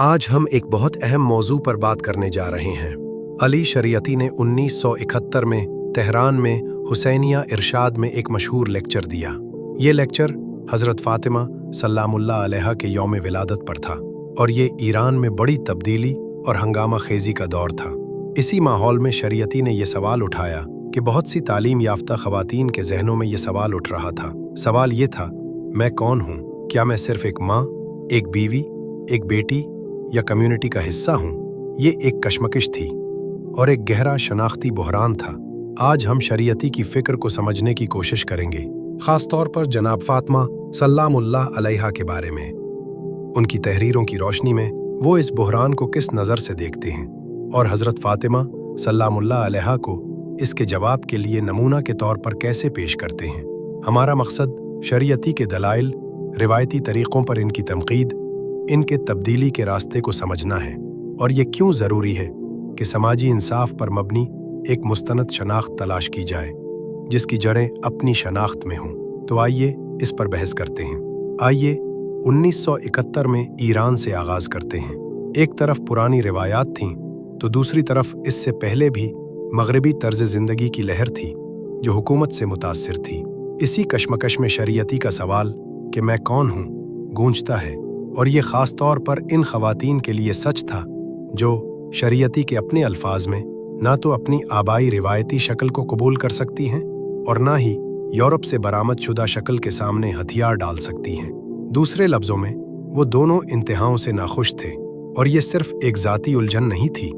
आज हम एक बहुत अहम मौजू पर बात करने जा रहे हैं। अली शरीयती ने 1971 में तेहरान में हुसैनिया इरशाद में एक मशहूर लेक्चर दिया। ये लेक्चर हज़रत फ़ातिमा सल्लामुल्लाह अलैहा के यौम विलादत पर था और ये ईरान में बड़ी तब्दीली और हंगामा खेजी का दौर था। इसी माहौल में शरीयती ने यह सवाल उठाया कि बहुत सी तालीम याफ्ता ख़वातीन के जहनों में ये सवाल उठ रहा था। सवाल ये था, मैं कौन हूँ? क्या मैं सिर्फ एक माँ, एक बीवी, एक बेटी या कम्युनिटी का हिस्सा हूँ? ये एक कशमकश थी और एक गहरा शनाख्ती बहरान था। आज हम शरीयती की फ़िक्र को समझने की कोशिश करेंगे, ख़ास तौर पर जनाब फ़ातिमा सल्लामुल्लाह अलैहा के बारे में। उनकी तहरीरों की रोशनी में वो इस बहरान को किस नज़र से देखते हैं और हज़रत फ़ातिमा सल्लामुल्लाह अलैहा को इसके जवाब के लिए नमूना के तौर पर कैसे पेश करते हैं। हमारा मकसद शरीयती के दलाइल, रिवायती तरीक़ों पर इनकी तनक़ीद, इनके तब्दीली के रास्ते को समझना है और ये क्यों ज़रूरी है कि समाजी इंसाफ पर मबनी एक मुस्तनद शनाख्त तलाश की जाए जिसकी जड़ें अपनी शनाख्त में हों। तो आइए इस पर बहस करते हैं। आइए 1971 में ईरान से आगाज़ करते हैं। एक तरफ पुरानी रिवायात थीं तो दूसरी तरफ इससे पहले भी मगरबी तर्ज ज़िंदगी की लहर थी जो हुकूमत से मुतासिर थी। इसी कशमकश में शरीयती का सवाल कि मैं कौन हूँ गूंजता है और ये ख़ास तौर पर इन ख़वातीन के लिए सच था जो शरीयती के अपने अल्फाज में ना तो अपनी आबाई रिवायती शक्ल को कबूल कर सकती हैं और ना ही यूरोप से बरामद शुदा शक्ल के सामने हथियार डाल सकती हैं। दूसरे लफ्ज़ों में वो दोनों इंतहाओं से नाखुश थे और ये सिर्फ एक ज़ाती उलझन नहीं थी,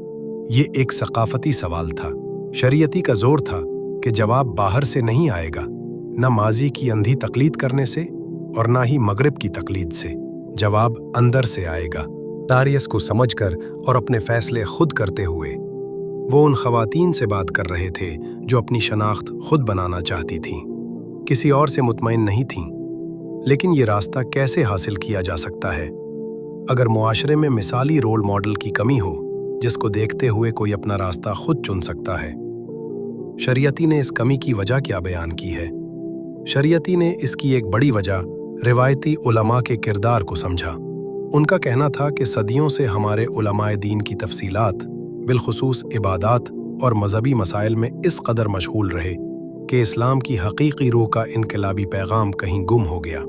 ये एक सकाफ़ती सवाल था। शरीयती का जोर था कि जवाब बाहर से नहीं आएगा, न माजी की अंधी तकलीद करने से और ना ही मगरिब की तकलीद से। जवाब अंदर से आएगा। तारीख़ को समझकर और अपने फ़ैसले खुद करते हुए वो उन ख़वातीन से बात कर रहे थे जो अपनी शनाख्त खुद बनाना चाहती थीं, किसी और से मुतमईन नहीं थीं। लेकिन ये रास्ता कैसे हासिल किया जा सकता है अगर मुआशरे में मिसाली रोल मॉडल की कमी हो जिसको देखते हुए कोई अपना रास्ता खुद चुन सकता है। शरीयती ने इस कमी की वजह क्या बयान की है? शरीयती ने इसकी एक बड़ी वजह रिवायती उलमा के किरदार को समझा। उनका कहना था कि सदियों से हमारे उलमाए दीन की तफसीलात, बिलखुसूस इबादात और मजहबी मसाइल में इस कदर मशगूल रहे कि इस्लाम की हकीकी रूह का इनकलाबी पैगाम कहीं गुम हो गया।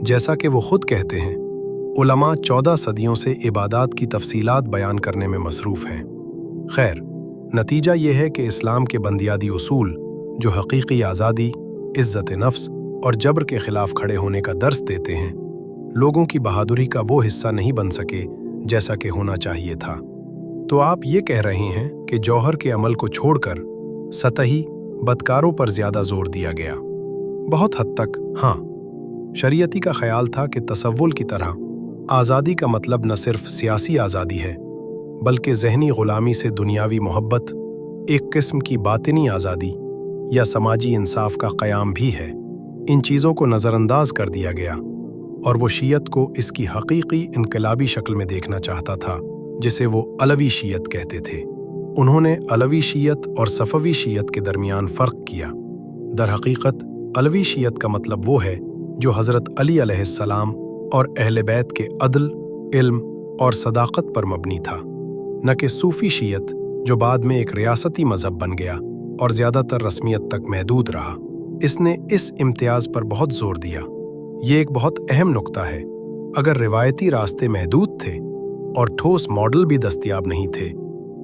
जैसा कि वो खुद कहते हैं, उलमा 14 सदियों से इबादात की तफसीलात बयान करने में मसरूफ़ हैं। खैर, नतीजा ये है कि इस्लाम के बंदियादी उसूल जो हकीकी आज़ादी, इज़्ज़त नफ्स और जबर के ख़िलाफ़ खड़े होने का दर्स देते हैं, लोगों की बहादुरी का वो हिस्सा नहीं बन सके जैसा कि होना चाहिए था। तो आप ये कह रहे हैं कि जौहर के अमल को छोड़कर सतही बदकारों पर ज़्यादा जोर दिया गया। बहुत हद तक हाँ। शरीयती का ख्याल था कि तसव्वुल की तरह आज़ादी का मतलब न सिर्फ सियासी आज़ादी है बल्कि ज़हनी ग़ुलामी से दुनियावी मोहब्बत, एक किस्म की बातिनी आज़ादी या समाजी इंसाफ का क़याम भी है। इन चीज़ों को नज़रअंदाज कर दिया गया और वो शियत को इसकी हकीकी इनकलाबी शक्ल में देखना चाहता था जिसे वो अलवी शियत कहते थे। उन्होंने अलवी शियत और सफ़वी शियत के दरमियान फ़र्क किया। दर हकीकत अलवी शियत का मतलब वो है जो हज़रत अली अलैहिस्सलाम और अहले बैत के अदल, इल्म और सदाक़त पर मबनी था, न कि सूफ़ी शियत जो बाद में एक रियासती मज़हब बन गया और ज़्यादातर रस्मियत तक महदूद रहा। इसने इस इम्तियाज़ पर बहुत ज़ोर दिया। ये एक बहुत अहम नुक्ता है। अगर रिवायती रास्ते महदूद थे और ठोस मॉडल भी दस्तयाब नहीं थे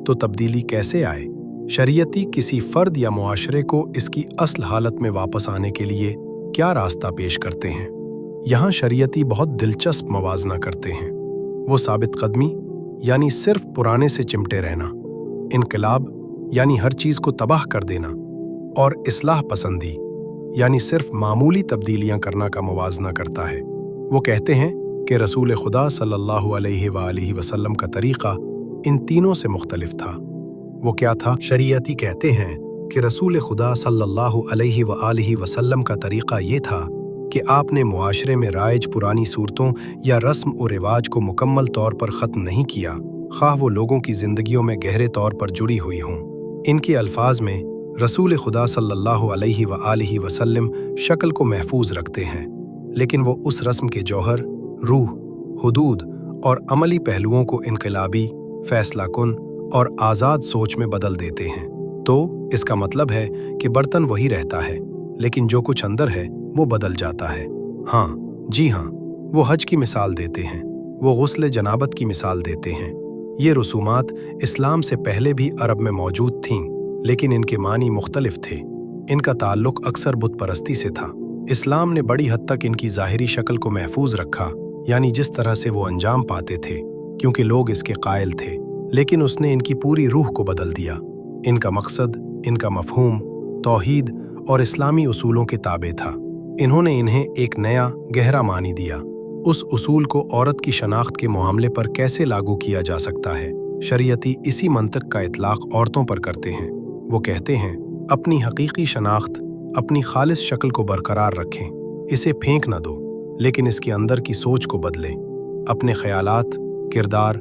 तो तब्दीली कैसे आए? शरीयती किसी फ़र्द या मुआशरे को इसकी असल हालत में वापस आने के लिए क्या रास्ता पेश करते हैं? यहाँ शरीयती बहुत दिलचस्प मवाजना करते हैं। वो साबित कदमी यानी सिर्फ पुराने से चिमटे रहना, इनकलाब यानी हर चीज़ को तबाह कर देना और इस्लाह पसंदी यानी सिर्फ मामूली तब्दीलियां करना का मुवाजना करता है। वो कहते हैं कि रसूल खुदा सल्लल्लाहु अलैहि वसल्लम का तरीक़ा इन तीनों से मुख्तलिफ था। वो क्या था? शरीयती कहते हैं कि रसूल खुदा सल्लल्लाहु अलैहि वसल्लम का तरीक़ा ये था कि आपने मुआशरे में राइज पुरानी सूरतों या रस्म और रिवाज को मुकम्मल तौर पर ख़त्म नहीं किया, ख़्वाह वो लोगों की ज़िंदगियों में गहरे तौर पर जुड़ी हुई हों। इनके अल्फाज में रसूल खुदा सल्लल्लाहु अलैहि वसल्लम शक्ल को महफूज रखते हैं, लेकिन वो उस रस्म के जौहर, रूह, हुदूद और अमली पहलुओं को इनकलाबी, फैसला कुन और आज़ाद सोच में बदल देते हैं। तो इसका मतलब है कि बर्तन वही रहता है, लेकिन जो कुछ अंदर है वो बदल जाता है। हाँ, जी हाँ, वो हज की मिसाल देते हैं, वो गुस्ल जनाबत की मिसाल देते हैं। ये रसूमात इस्लाम से पहले भी अरब में मौजूद थीं, लेकिन इनके मानी मुख्तलिफ थे। इनका ताल्लुक अक्सर बुत परस्ती से था। इस्लाम ने बड़ी हद तक इनकी ज़ाहिरी शक्ल को महफूज रखा, यानी जिस तरह से वो अंजाम पाते थे, क्योंकि लोग इसके कायल थे, लेकिन उसने इनकी पूरी रूह को बदल दिया। इनका मकसद, इनका मफहूम तौहीद और इस्लामी उसूलों के ताबे था। इन्होंने इन्हें एक नया गहरा मानी दिया। उस उसूल को औरत की शनाख्त के मामले पर कैसे लागू किया जा सकता है, शरीयती इसी मंतक का इतलाक औरतों पर करते हैं। वो कहते हैं, अपनी हकीकी शनाख्त, अपनी खालिस शक्ल को बरकरार रखें, इसे फेंक न दो, लेकिन इसके अंदर की सोच को बदलें। अपने ख्यालात, किरदार,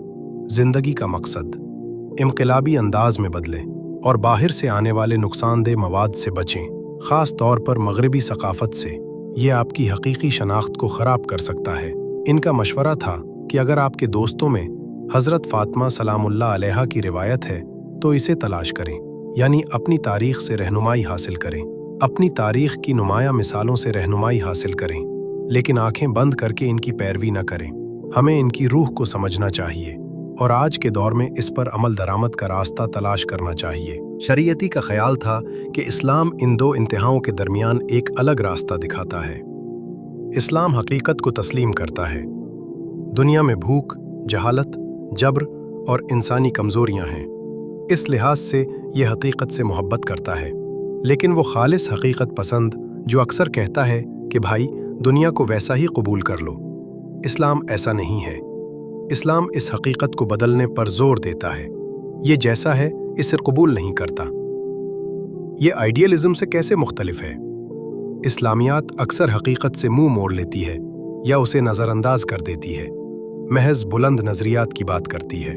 जिंदगी का मकसद इनकलाबी अंदाज में बदलें और बाहर से आने वाले नुकसानदेह मवाद से बचें, ख़ास तौर पर मगरबी सकाफ़त से। ये आपकी हकीकी शनाख्त को ख़राब कर सकता है। इनका मशवरा था कि अगर आपके दोस्तों में हज़रत फ़ातिमा सलामुल्लाह अलैहा की रिवायत है तो इसे तलाश करें, यानी अपनी तारीख़ से रहनुमाई हासिल करें, अपनी तारीख़ की नुमाया मिसालों से रहनुमाई हासिल करें, लेकिन आंखें बंद करके इनकी पैरवी न करें। हमें इनकी रूह को समझना चाहिए और आज के दौर में इस पर अमल दरामद का रास्ता तलाश करना चाहिए। शरीयती का ख्याल था कि इस्लाम इन दो इंतहाओं के दरमियान एक अलग रास्ता दिखाता है। इस्लाम हकीकत को तस्लीम करता है। दुनिया में भूख, जहालत, जबर और इंसानी कमज़ोरियां हैं। इस लिहाज से ये हकीकत से मोहब्बत करता है, लेकिन वो खालिस हकीकत पसंद जो अक्सर कहता है कि भाई दुनिया को वैसा ही कबूल कर लो। इस्लाम ऐसा नहीं है। इस्लाम इस हकीकत को बदलने पर जोर देता है। ये जैसा है इसे कबूल नहीं करता। ये आइडियलिज्म से कैसे मुख्तलिफ है? इस्लामियात अक्सर हकीकत से मुंह मोड़ लेती है या उसे नज़रअंदाज कर देती है, महज बुलंद नज़रियात की बात करती है।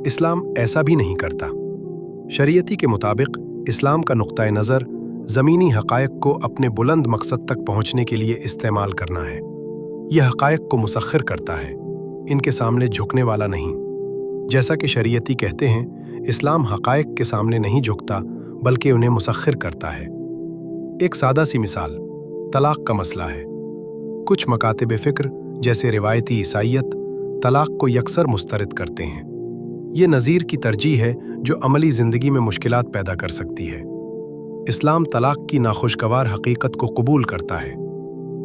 इस्लाम ऐसा भी नहीं करता। शरीयती के मुताबिक इस्लाम का नुक्ता नज़र ज़मीनी हक़ायक़ को अपने बुलंद मकसद तक पहुँचने के लिए इस्तेमाल करना है। यह हक़ायक़ को मुसख्खिर करता है, इनके सामने झुकने वाला नहीं। जैसा कि शरीयती कहते हैं, इस्लाम हक़ायक़ के सामने नहीं झुकता बल्कि उन्हें मुसख्खिर करता है। एक सादा सी मिसाल तलाक़ का मसला है। कुछ मकातिब फ़िक्र जैसे रिवायती ईसाइयत तलाक़ को यकसर मुस्तरद करते हैं। ये नज़ीर की तरजीह है जो अमली ज़िंदगी में मुश्किलात पैदा कर सकती है। इस्लाम तलाक़ की नाखुशगवार हकीकत को कबूल करता है।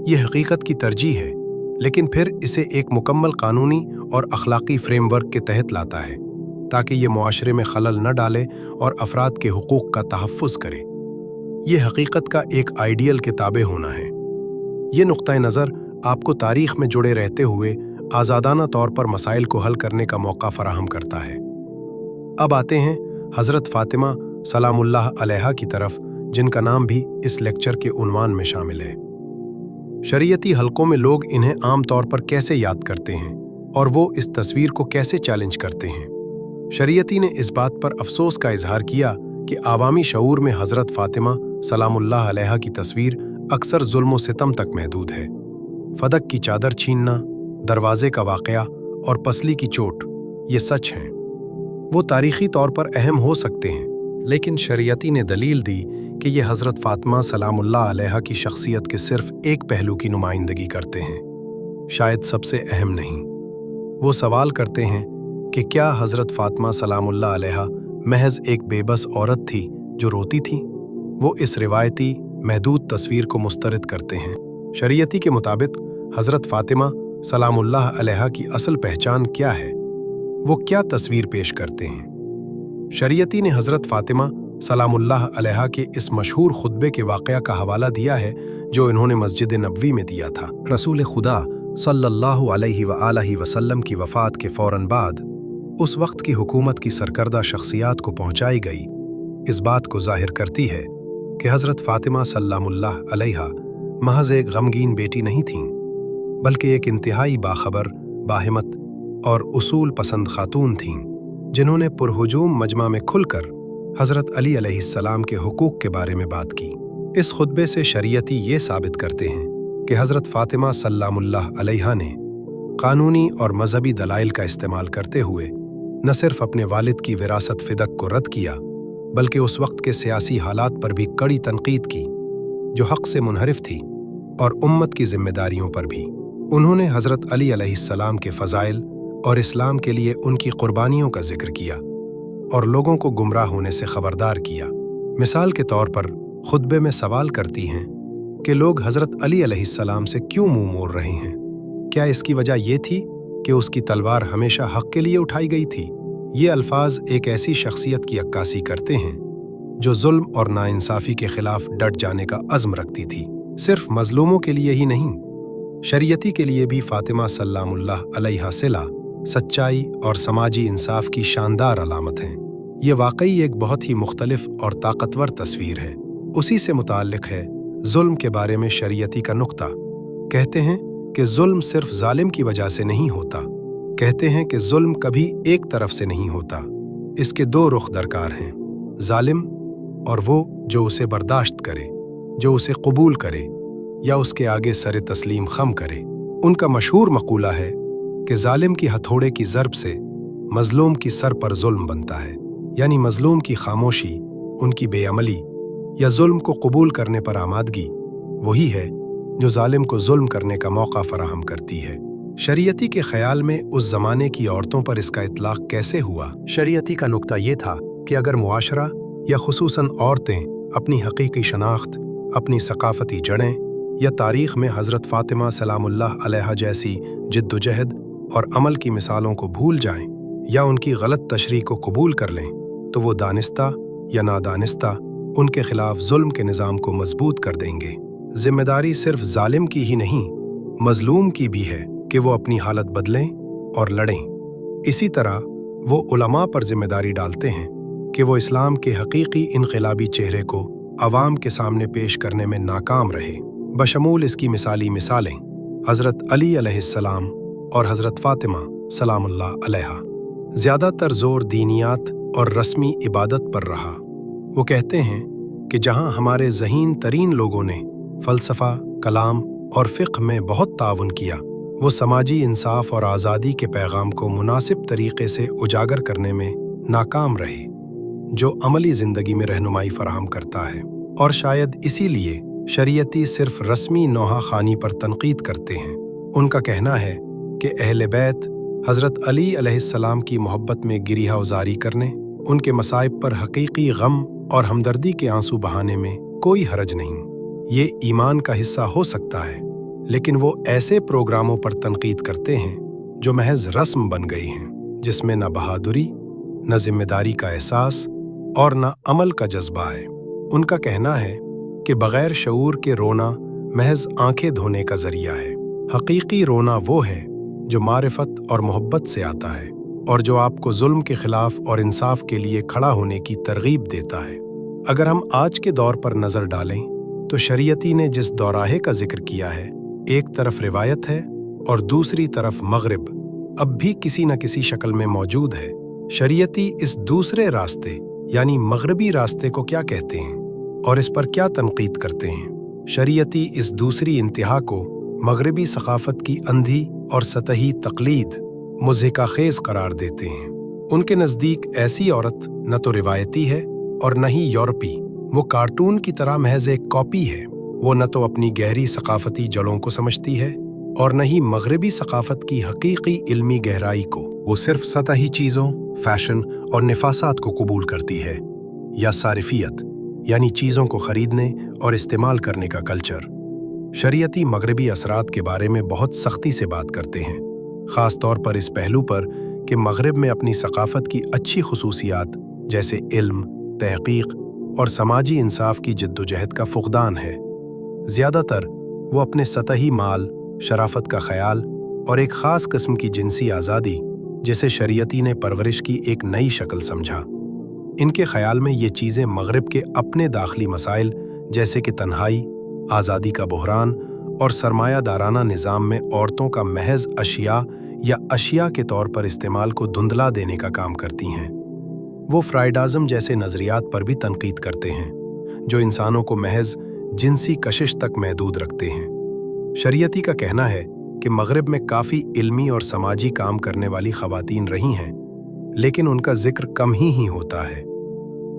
ये हकीकत की तरजीह है, लेकिन फिर इसे एक मुकम्मल कानूनी और अखलाकी फ्रेमवर्क के तहत लाता है ताकि ये मुआशरे में खलल न डाले और अफराद के हुकूक का तहफ़्फ़ुज़ करे। ये हकीकत का एक आइडियल के ताबे होना है। ये नुक्ता नज़र आपको तारीख़ में जुड़े रहते हुए आज़ादाना तौर पर मसाइल को हल करने का मौका फराहम करता है। अब आते हैं हज़रत फ़ातिमा सलामुल्लाह अलैहा की तरफ, जिनका नाम भी इस लेक्चर के उन्वान में शामिल है। शरीयती हलकों में लोग इन्हें आम तौर पर कैसे याद करते हैं और वो इस तस्वीर को कैसे चैलेंज करते हैं। शरीयती ने इस बात पर अफसोस का इजहार किया कि आवामी शऊर में हज़रत फ़ातिमा सलामुल्लाह अलैहा की तस्वीर अक्सर जुल्म व सितम तक महदूद है। फदक की चादर छीनना, दरवाजे का वाक़या और पसली की चोट, ये सच हैं। वो तारीख़ी तौर पर अहम हो सकते हैं, लेकिन शरीयती ने दलील दी कि ये हज़रत फ़ातिमा सलामुल्लाह अलैहा की शख्सियत के सिर्फ़ एक पहलू की नुमाइंदगी करते हैं, शायद सबसे अहम नहीं। वो सवाल करते हैं कि क्या हज़रत फ़ातिमा सलामुल्लाह अलैहा महज एक बेबस औरत थी जो रोती थी? वो इस रिवायती महदूद तस्वीर को मुस्तरद करते हैं। शरीयती के मुताबिक हज़रत फ़ातिमा सलामुल्लाह अलैहा की असल पहचान क्या है? वो क्या तस्वीर पेश करते हैं? शरीयती ने हज़रत फ़ातिमा सलामुल्लाह अलैहा के इस मशहूर खुतबे के वाक़या का हवाला दिया है जो इन्होंने मस्जिद नबवी में दिया था। रसूल खुदा सल्लल्लाहु अलैहि व आलिहि वसल्लम की वफ़ात के फ़ौरन बाद उस वक्त की हुकूमत की सरकर्दा शख्सियात को पहुँचाई गई इस बात को ज़ाहिर करती है कि हज़रत फ़ातिमा सलामुल्लाह अलैहा महज एक गमगीन बेटी नहीं थीं, बल्कि एक इंतहाई बाखबर, बाहिमत और उसूल पसंद खातून थीं, जिन्होंने पुरहुजूम मजमा में खुलकर हज़रत अली अलैहिस्सलाम के हुकूक के बारे में बात की। इस खुतबे से शरीयती ये साबित करते हैं कि हज़रत फ़ातिमा सलामुल्लाह अलैहा ने कानूनी और मजहबी दलाइल का इस्तेमाल करते हुए न सिर्फ अपने वालिद की विरासत फिदक को रद्द किया, बल्कि उस वक्त के सियासी हालात पर भी कड़ी तनकीद की जो हक़ से मुनहरिफ थी, और उम्मत की जिम्मेदारियों पर भी। उन्होंने हज़रत अली अलैहिस्सलाम के फ़ज़ाइल और इस्लाम के लिए उनकी कुर्बानियों का जिक्र किया और लोगों को गुमराह होने से खबरदार किया। मिसाल के तौर पर खुतबे में सवाल करती हैं कि लोग हज़रत अली अलैहिस्सलाम से क्यों मुंह मोड़ रहे हैं? क्या इसकी वजह ये थी कि उसकी तलवार हमेशा हक़ के लिए उठाई गई थी? ये अल्फाज एक ऐसी शख्सियत की अक्कासी करते हैं जो जुल्म और नाइंसाफ़ी के खिलाफ डट जाने का अज़्म रखती थी। सिर्फ मज़लूमों के लिए ही नहीं, शरीयती के लिए भी फ़ातिमा सल्लामुल्लाह अलैहा सिला सच्चाई और समाजी इंसाफ की शानदार अलामत हैं। ये वाकई एक बहुत ही मुख्तलिफ और ताकतवर तस्वीर है। उसी से मुताल्लिक़ है जुल्म के बारे में शरीयती का नुक्ता। कहते हैं कि जुल्म सिर्फ जालिम की वजह से नहीं होता। कहते हैं कि जुल्म कभी एक तरफ से नहीं होता, इसके दो रुख दरकार हैं, जालिम और वो जो उसे बर्दाश्त करे, जो उसे कबूल करे या उसके आगे सर तस्लीम खम करे। उनका मशहूर मकूला है कि जालिम की हथौड़े की ज़रब से मज़लूम की सर पर जुल्म बनता है, यानी मज़लूम की खामोशी, उनकी बेअमली या जुल्म को कबूल करने पर आमादगी वही है जो जालिम को जुल्म करने का मौका फराहम करती है। शरीयती के ख्याल में उस ज़माने की औरतों पर इसका इतलाक़ कैसे हुआ? शरीयती का नुक्ता ये था कि अगर मुआशरा या खुसूसन औरतें अपनी हकीकी शनाख्त, अपनी सकाफ़ती जड़ें या तारीख़ में हज़रत फ़ातिमा सलामुल्लाह अलैहा जैसी जिद्दोजहद और अमल की मिसालों को भूल जाएं या उनकी गलत तशरीह को कबूल कर लें, तो वो दानिस्ता या नादानिस्ता उनके ख़िलाफ़ जुल्म के निज़ाम को मजबूत कर देंगे। जिम्मेदारी सिर्फ जालिम की ही नहीं, मज़लूम की भी है कि वो अपनी हालत बदलें और लड़ें। इसी तरह वो उलमा पर जिम्मेदारी डालते हैं कि वो इस्लाम के हकीकी इनक़िलाबी चेहरे को अवाम के सामने पेश करने में नाकाम रहे। बशमूल इसकी मिसाली मिसालें हज़रत अली अलैहिस्सलाम और हज़रत फ़ातिमा सलामुल्लाह अलैहा। ज़्यादातर ज़ोर दीनियात और रस्मी इबादत पर रहा। वो कहते हैं कि जहाँ हमारे ज़हीन तरीन लोगों ने फ़लसफ़ा, कलाम और फ़िक़्ह में बहुत ताउन किया, वो समाजी इंसाफ और आज़ादी के पैगाम को मुनासिब तरीक़े से उजागर करने में नाकाम रहे, जो अमली ज़िंदगी में रहनुमाई फ़राहम करता है। और शायद इसीलिए शरीयती सिर्फ रस्मी नौहा ख़ानी पर तनक़ीद करते हैं। उनका कहना है कि अहले बैत हज़रत अली अलैहिस्सलाम की मोहब्बत में गिरिहा उजारी करने, उनके मसाइब पर हकीकी गम और हमदर्दी के आंसू बहाने में कोई हरज नहीं। ये ईमान का हिस्सा हो सकता है, लेकिन वो ऐसे प्रोग्रामों पर तनकीद करते हैं जो महज रस्म बन गई हैं, जिसमें न बहादुरी, न जिम्मेदारी का एहसास और न अमल का जज्बा है। उनका कहना है कि बग़ैर शऊर के रोना महज आंखें धोने का ज़रिया है। हकीकी रोना वो है जो मारिफत और मोहब्बत से आता है और जो आपको जुल्म के खिलाफ और इंसाफ के लिए खड़ा होने की तरगीब देता है। अगर हम आज के दौर पर नज़र डालें तो शरीयती ने जिस दौराहे का जिक्र किया है, एक तरफ रिवायत है और दूसरी तरफ मगरिब अब भी किसी न किसी शक्ल में मौजूद है। शरीयती इस दूसरे रास्ते यानी मगरबी रास्ते को क्या कहते हैं और इस पर क्या तनकीद करते हैं? शरीयती इस दूसरी इंतहा को मगरबी सकाफत की अंधी और सतही तकलीद मुज़हिकाखेज़ करार देते हैं। उनके नज़दीक ऐसी औरत न तो रिवायती है और न ही यूरोपी, वो कार्टून की तरह महज एक कॉपी है। वो न तो अपनी गहरी सकाफती जड़ों को समझती है और न ही मगरबी सकाफत की हकीकी इल्मी गहराई को। वो सिर्फ सतही चीज़ों, फैशन और निफासात को कबूल करती है, या सारिफियत यानी चीज़ों को ख़रीदने और इस्तेमाल करने का कल्चर। शरीयती मगरबी असरात के बारे में बहुत सख्ती से बात करते हैं, ख़ास तौर पर इस पहलू पर कि मगरिब में अपनी सकाफत की अच्छी खुसूसियात जैसे इल्म, तहक़ीक़ और समाजी इंसाफ की जद्दोजहद का फ़ुक़दान है। ज़्यादातर वो अपने सतही माल, शराफत का ख़याल और एक ख़ास किस्म की जिनसी आज़ादी जिसे शरीयती ने परवरिश की एक नई शक्ल समझा। इनके ख़याल में ये चीज़ें मगरिब के अपने दाखिली मसाइल जैसे कि तन्हाई, आज़ादी का बहरान और सरमायादाराना निज़ाम में औरतों का महज अशिया या अशिया के तौर पर इस्तेमाल को धुंधला देने का काम करती हैं। वो फ्राइडाज़म जैसे नज़रियात पर भी तनकीद करते हैं, जो इंसानों को महज जिनसी कशिश तक महदूद रखते हैं। शरीयती का कहना है कि मगरिब में काफ़ी इल्मी और समाजी काम करने वाली ख़वातीन रही हैं, लेकिन उनका जिक्र कम ही होता है।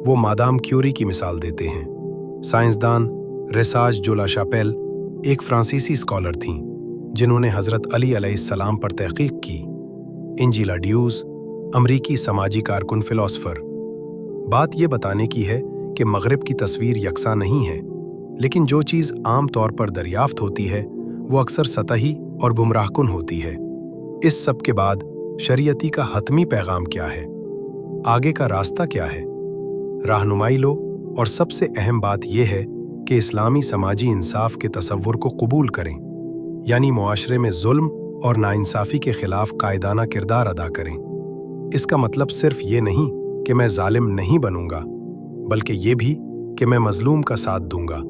वो मादाम क्यूरी की मिसाल देते हैं। साइंसदान रेसाज जो ला शापेल एक फ्रांसीसी स्कॉलर थीं जिन्होंने हज़रत अली अलैहिस्सलाम पर तहक़ीक़ की। इंजीला ड्यूज अमरीकी समाजी कारकुन फ़िलॉसफ़र। बात ये बताने की है कि मगरिब की तस्वीर यकसा नहीं है, लेकिन जो चीज़ आम तौर पर दरियाफ्त होती है वो अक्सर सतही और गुमराहकुन होती है। इस सब के बाद शरीयती का हतमी पैगाम क्या है, आगे का रास्ता क्या है, रहनुमाई लो। और सबसे अहम बात यह है कि इस्लामी समाजी इंसाफ के तसव्वुर को कबूल करें, यानी मुआशरे में जुल्म और नाइंसाफ़ी के खिलाफ कायदाना किरदार अदा करें। इसका मतलब सिर्फ ये नहीं कि मैं जालिम नहीं बनूंगा, बल्कि ये भी कि मैं मजलूम का साथ दूंगा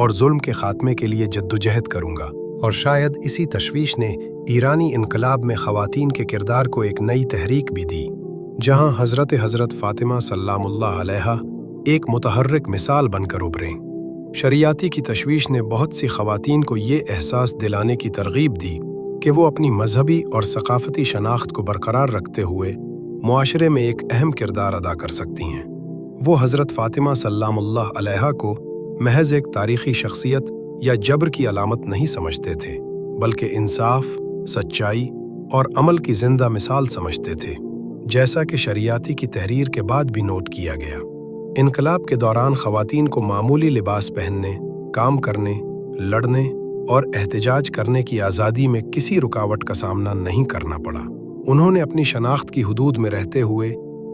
और जुल्म के खात्मे के लिए जद्दोजहद करूंगा। और शायद इसी तशवीश ने ईरानी इनकलाब में ख़वातीन के किरदार को एक नई तहरीक भी दी, जहां हज़रत फ़ातिमा सल्लामुल्लाह अलैहा एक मुतहर्रिक मिसाल बनकर उभरें। शरीयती की तशवीश ने बहुत सी ख़वातीन को ये एहसास दिलाने की तरगीब दी कि वो अपनी मजहबी और सकाफ़ती शनाख्त को बरकरार रखते हुए मुआशरे में एक अहम किरदार अदा कर सकती हैं। वो हज़रत फ़ातिमा सल्लामुल्लाह अलैहा को महज एक तारीख़ी शख्सियत या जबर की अलामत नहीं समझते थे, बल्कि इंसाफ, सच्चाई और अमल की जिंदा मिसाल समझते थे, जैसा कि शरीयती की तहरीर के बाद भी नोट किया गया। इनकलाब के दौरान ख़वातीन को मामूली लिबास पहनने, काम करने, लड़ने और एहतजाज करने की आज़ादी में किसी रुकावट का सामना नहीं करना पड़ा। उन्होंने अपनी शनाख्त की हुदूद में रहते हुए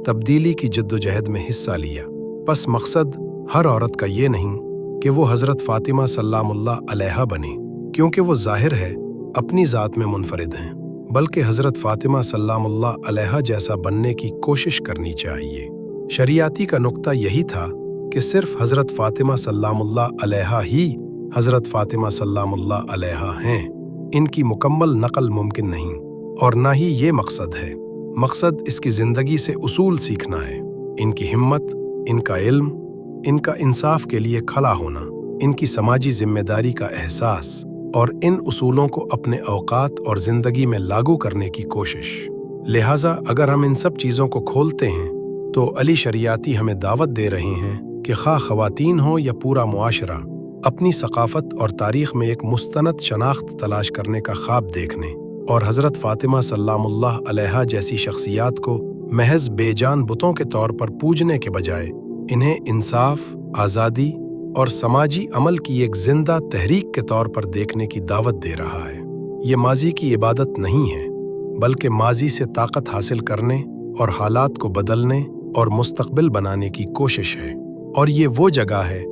तब्दीली की जद्दोजहद में हिस्सा लिया। बस मकसद हर औरत का ये नहीं कि वो हज़रत फ़ातिमा सल्लामुल्लाह अलैहा बने, क्योंकि वो ज़ाहिर है अपनी ज़ात में मुनफरिद हैं, बल्कि हज़रत फ़ातिमा सल्लामुल्लाह अलैहा जैसा बनने की कोशिश करनी चाहिए। शरीयती का नुक्ता यही था कि सिर्फ हज़रत फ़ातिमा सल्लामुल्लाह अलैहा ही हज़रत फ़ातिमा सल्लामुल्लाह अलैहा हैं। इनकी मुकम्मल नकल मुमकिन नहीं, और ना ही ये मकसद है। मकसद इसकी ज़िंदगी से उसूल सीखना है, इनकी हिम्मत, इनका इल्म, इनका इंसाफ के लिए खड़ा होना, इनकी समाजी जिम्मेदारी का एहसास और इन उसूलों को अपने औकात और ज़िंदगी में लागू करने की कोशिश। लिहाजा अगर हम इन सब चीज़ों को खोलते हैं तो अली शरीयती हमें दावत दे रहे हैं कि खा ख़वातीन हो या पूरा मुआशरा, अपनी सकाफ़त और तारीख़ में एक मुस्तनद शनाख्त तलाश करने का ख्वाब देखने और हज़रत फ़ातिमा सल्लामुल्लाह अलैहा जैसी शख्सियात को महज बेजान बुतों के तौर पर पूजने के बजाय इन्हें इंसाफ, आज़ादी और समाजी अमल की एक जिंदा तहरीक के तौर पर देखने की दावत दे रहा है। ये माजी की इबादत नहीं है, बल्कि माजी से ताकत हासिल करने और हालात को बदलने और मुस्तक़बिल बनाने की कोशिश है। और ये वो जगह है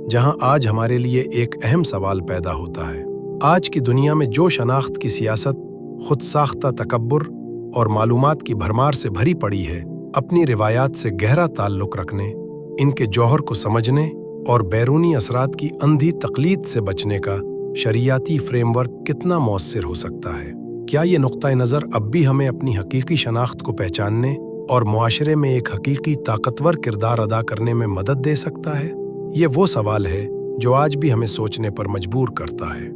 जहां आज हमारे लिए एक अहम सवाल पैदा होता है। आज की दुनिया में जो शनाख्त की सियासत खुद साख्ता तकब्बुर और मालूमात की भरमार से भरी पड़ी है, अपनी रिवायात से गहरा ताल्लुक़ रखने, इनके जौहर को समझने और बैरूनी असरात की अंधी तकलीद से बचने का शरीयती फ्रेमवर्क कितना मौसर हो सकता है? क्या ये नुक्ता नज़र अब भी हमें अपनी हकीकी शनाख्त को पहचानने और मुआशरे में एक हकीकी ताकतवर किरदार अदा करने में मदद दे सकता है? ये वो सवाल है जो आज भी हमें सोचने पर मजबूर करता है।